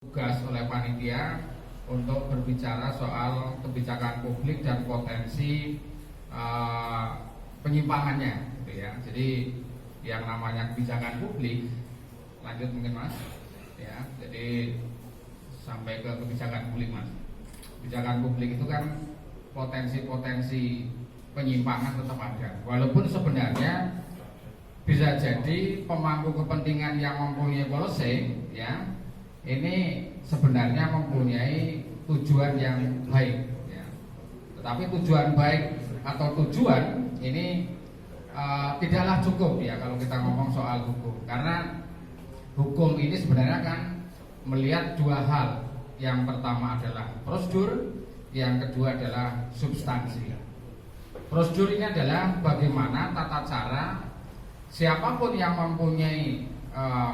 tugas oleh panitia untuk berbicara soal kebijakan publik dan potensi penyimpangannya, gitu ya. Jadi yang namanya kebijakan publik, lanjut mungkin Mas, ya. Jadi sampai ke kebijakan publik Mas. Kebijakan publik itu kan potensi-potensi penyimpangan tetap ada, walaupun sebenarnya bisa jadi pemangku kepentingan yang mempunyai policy, ya, ini sebenarnya mempunyai tujuan yang baik, ya. Tetapi tujuan baik atau tujuan ini tidaklah cukup, ya, kalau kita ngomong soal hukum, karena hukum ini sebenarnya kan melihat dua hal. Yang pertama adalah prosedur, yang kedua adalah substansi. Prosedur ini adalah bagaimana tata cara siapapun yang mempunyai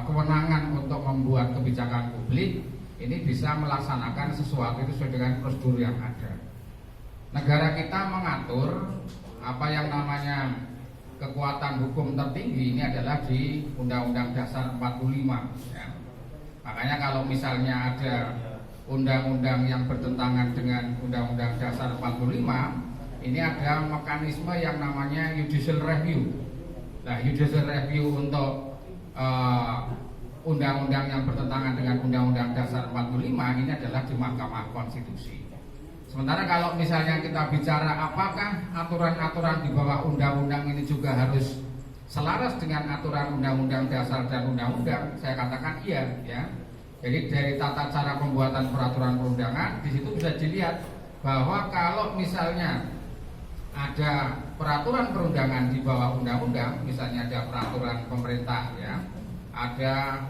kewenangan untuk membuat kebijakan publik ini bisa melaksanakan sesuatu itu sesuai dengan prosedur yang ada. Negara kita mengatur apa yang namanya kekuatan hukum tertinggi ini adalah di Undang-Undang Dasar 45, ya. Makanya kalau misalnya ada undang-undang yang bertentangan dengan Undang-Undang Dasar 45, ini ada mekanisme yang namanya judicial review. Nah, judicial review untuk undang-undang yang bertentangan dengan Undang-Undang Dasar 45 ini adalah di Mahkamah Konstitusi. Sementara kalau misalnya kita bicara apakah aturan-aturan di bawah undang-undang ini juga harus selaras dengan aturan Undang-Undang Dasar dan Undang-Undang, saya katakan iya, ya. Jadi dari tata cara pembuatan peraturan perundangan di situ bisa dilihat bahwa kalau misalnya ada peraturan perundangan di bawah undang-undang, misalnya ada peraturan pemerintah, ya, ada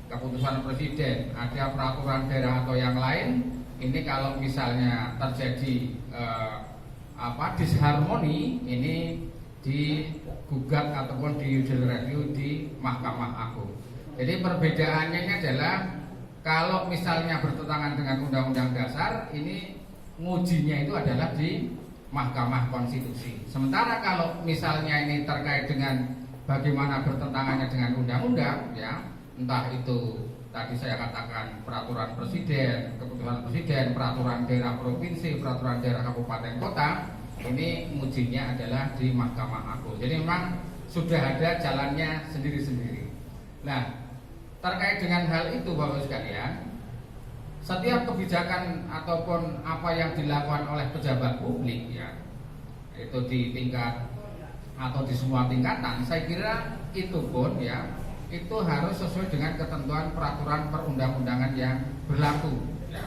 keputusan presiden, ada peraturan daerah atau yang lain, ini kalau misalnya terjadi disharmoni, ini digugat ataupun di judicial review di Mahkamah Agung. Jadi perbedaannya ini adalah kalau misalnya bertentangan dengan Undang-Undang Dasar, ini ngujinya itu adalah di Mahkamah Konstitusi. Sementara kalau misalnya ini terkait dengan bagaimana bertentangannya dengan undang-undang, ya, entah itu tadi saya katakan peraturan presiden, keputusan presiden, peraturan daerah provinsi, peraturan daerah kabupaten kota, ini ngujinya adalah di Mahkamah Agung. Jadi memang sudah ada jalannya sendiri-sendiri. Nah, terkait dengan hal itu Bapak sekalian, setiap kebijakan ataupun apa yang dilakukan oleh pejabat publik, ya, itu di tingkat atau di semua tingkatan, saya kira itu pun, ya, itu harus sesuai dengan ketentuan peraturan perundang-undangan yang berlaku, ya.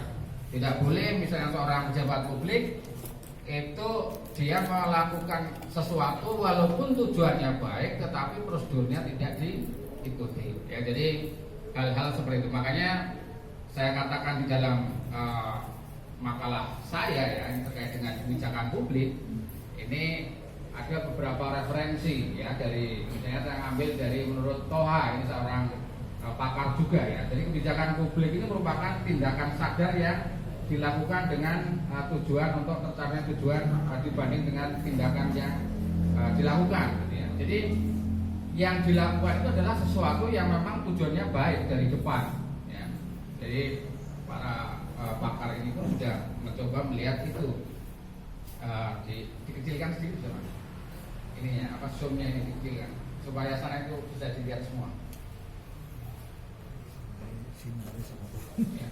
Tidak boleh misalnya seorang pejabat publik itu dia melakukan sesuatu walaupun tujuannya baik tetapi prosedurnya tidak diikuti, ya. Jadi hal-hal seperti itu, makanya saya katakan di dalam makalah saya, ya, yang terkait dengan kebijakan publik ini ada beberapa referensi, ya, dari misalnya saya ambil dari menurut Toha, ini seorang pakar juga, ya. Jadi kebijakan publik ini merupakan tindakan sadar yang dilakukan dengan tujuan untuk tercapai tujuan dibanding dengan tindakan yang dilakukan, gitu, ya. Jadi yang dilakukan itu adalah sesuatu yang memang tujuannya baik dari depan. Jadi para pakar ini pun sudah mencoba melihat itu, dikecilkan sedikit, teman. Ininya zoomnya ini dikecilkan supaya sana itu bisa dilihat semua. Ya.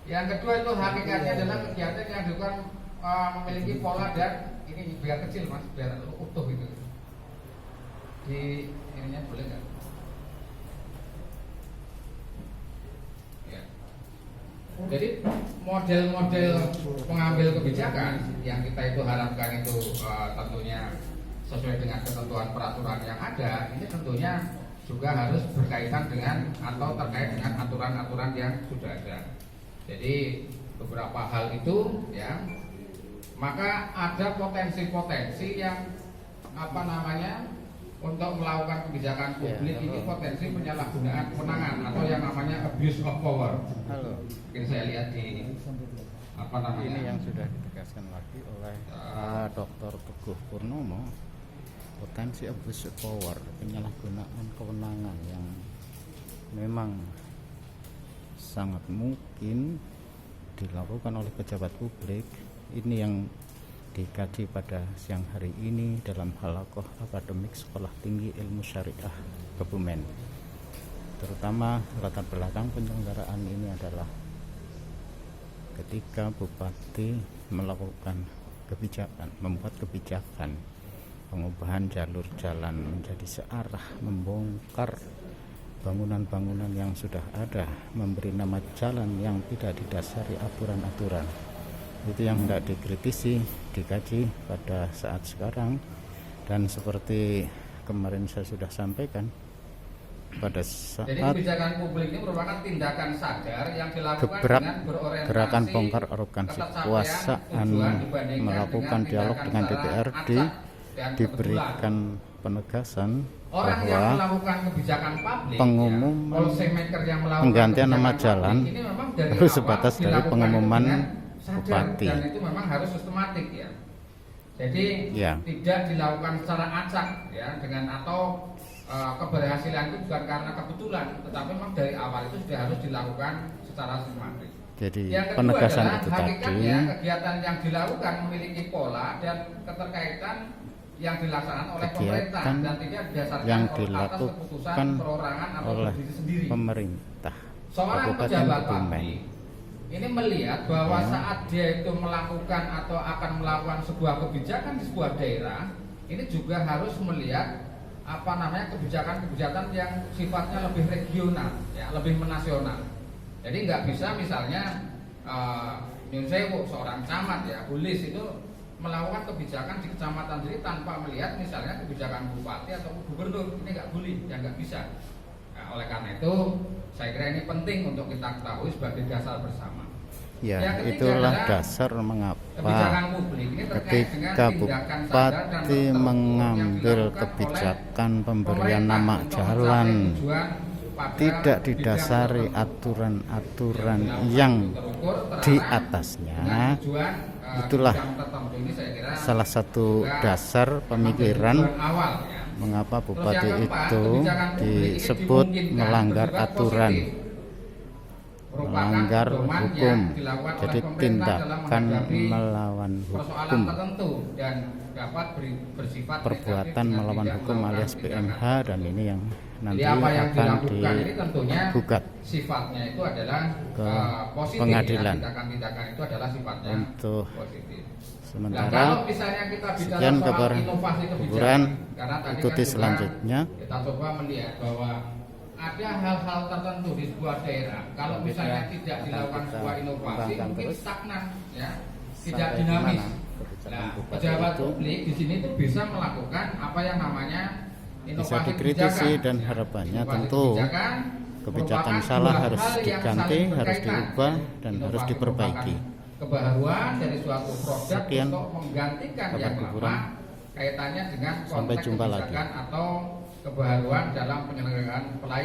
Yang kedua itu hakikatnya adalah kegiatan yang dilakukan memiliki pola dan ini biar kecil Mas, biar utuh gitu. Di ininya boleh nggak? Jadi model-model pengambil kebijakan yang kita itu harapkan itu tentunya sesuai dengan ketentuan peraturan yang ada, ini tentunya juga harus berkaitan dengan atau terkait dengan aturan-aturan yang sudah ada. Jadi beberapa hal itu, ya, maka ada potensi-potensi yang untuk melakukan kebijakan publik, ini potensi penyalahgunaan kewenangan atau yang namanya abuse of power. Mungkin saya lihat di ini yang sudah ditegaskan lagi oleh Dr. Teguh Purnomo, potensi abuse of power, penyalahgunaan kewenangan yang memang sangat mungkin dilakukan oleh pejabat publik. Ini yang dikaji pada siang hari ini dalam halaqah akademik Sekolah Tinggi Ilmu Syariah Kebumen. Terutama latar belakang penyelenggaraan ini adalah ketika Bupati melakukan kebijakan, membuat kebijakan pengubahan jalur jalan menjadi searah, membongkar bangunan-bangunan yang sudah ada, memberi nama jalan yang tidak didasari aturan-aturan. Itu yang hendak dikritisi, dikaji pada saat sekarang. Dan seperti kemarin saya sudah sampaikan, pada saat jadi kebijakan publik ini merupakan tindakan sadar yang dilakukan dengan berorientasi gerakan bongkar arogansi kekuasaan, melakukan dialog dengan DPRD, diberikan penegasan orang yang bahwa melakukan kebijakan publik, pengumuman yang melakukan penggantian nama jalan ini memang dari harus awal sebatas dari dilakukan pengumuman dengan sadar, bupati. dan itu memang harus sistematik ya. Jadi Ya. tidak dilakukan secara acak ya, dengan atau keberhasilan itu bukan karena kebetulan, tetapi memang dari awal itu sudah harus dilakukan secara sistematik. Jadi Yang kedua penegasan adalah itu tadi hakikatnya kegiatan yang dilakukan memiliki pola dan keterkaitan yang dilaksanakan oleh pemerintah kegiatan dan tidak didasarkan yang atas keputusan dilakukan perorangan atau oleh berdiri sendiri. pemerintah Seorang Kabupaten pejabat Kebumen. publik ini melihat bahwa Ya. saat dia itu melakukan atau akan melakukan sebuah kebijakan di sebuah daerah, ini juga harus melihat kebijakan-kebijakan yang sifatnya lebih regional, ya, lebih menasional. Jadi nggak bisa misalnya Nyun Sewu, seorang camat ya, Bulis itu melakukan kebijakan di kecamatan sendiri tanpa melihat misalnya kebijakan bupati atau gubernur. Ini nggak boleh, ya nggak bisa. Nah, oleh karena itu saya kira ini penting untuk kita ketahui sebagai dasar bersama. Ya, Yang ketiga itulah adalah dasar kebijakan mengapa publik ini terkait dengan ketika tindakan sadar dan Bupati tertentu mengambil yang dilakukan kebijakan oleh pemberian pemerintah nama untuk jalan mencapai tujuan pada tidak bidang didasari tertentu. aturan-aturan Yang yang terukur, terarah, di dengan atasnya, tujuan, itulah bidang tertentu ini saya kira salah satu juga dasar memang pemikiran dari tujuan awal, ya. mengapa Terus Bupati yang keempat, itu kebijakan publik ini disebut dimungkinkan melanggar bersifat aturan, positif. Merupakan melanggar pedoman hukum. yang dilakukan oleh Jadi pemerintah dalam tindakan menghadapi melawan persoalan hukum, tertentu dan dapat bersifat perbuatan negatif dengan melawan tidak hukum melakukan alias tindakan. PMH, dan ini yang nanti Jadi apa yang akan dilakukan ini tentunya digugat sifatnya itu adalah ke positif, pengadilan. ya. Tindakan-tindakan itu adalah sifatnya Untuk positif. Nah, sementara. kalau misalnya kita bicara Sekian soal kabar inovasi hiburan, kebijakan, karena tadi ikuti kan juga selanjutnya. kita coba melihat bahwa ada hal-hal tertentu di sebuah daerah. Kalau misalnya tidak dilakukan kita sebuah inovasi, kembangkan mungkin terus stagnan, ya, tidak sampai dinamis. di mana kebijakan Nah, bupati pejabat itu publik di sini itu bisa melakukan apa yang namanya bisa inovasi dikritisi, kebijakan. dan Ya, harapannya inovasi tentu kebijakan merupakan salah dua harus hal yang diganti, saling harus berkaitan. diubah, dan Inovasi harus diperbaiki. merupakan kebaruan dari suatu produk Sekian untuk menggantikan kabar yang hiburan. lama, kaitannya dengan Sampai konteks jumpa lagi. kebijakan atau kebaruan dalam penyelenggaraan pelayanan.